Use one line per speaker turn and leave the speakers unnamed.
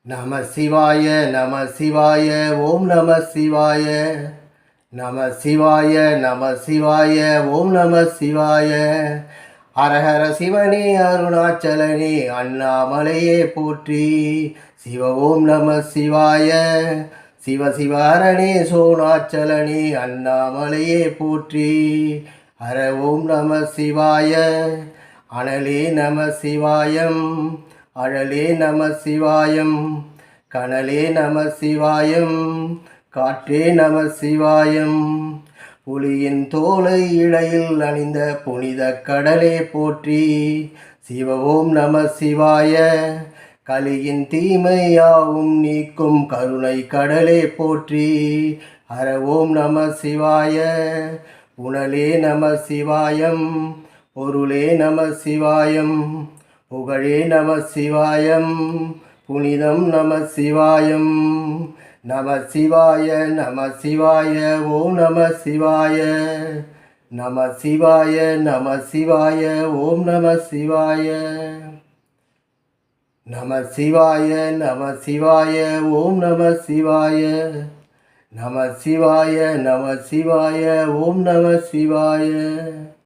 நம சிவாய நம சிவாய ஓம் நம சிவாய நம சிவாய நம சிவாய ஓம் நம சிவாய ஹரஹர சிவனே அருணாச்சலனே அண்ணாமலையே போற்றி சிவ ஓம் நம சிவாய சிவ சிவஹரணே சோணாச்சலனே அண்ணாமலையே போற்றி ஹர ஓம் நம சிவாய அனலே நம சிவாயம் அழலே நம சிவாயம் கனலே நம சிவாயம் காற்றே நம சிவாயம் புலியின் தோலை இடையில் அணிந்த புனித கடலே போற்றி சிவ ஓம் நம சிவாய கலியின் தீமையாவும் நீக்கும் கருணை கடலே போற்றி ஹர ஓம் நம சிவாய புனலே நம சிவாயம் பொருளே நம சிவாயம் புகழே நம சிவாயம் புனிதம் நம சிவாயம் நம சிவாய நம சிவாய ஓம் நம சிவாய நம சிவாய நம சிவாய ஓம் நம சிவாய நம சிவாய நம சிவாய ஓம் நம சிவாய நம சிவாய நம சிவாய ஓம் நம சிவாய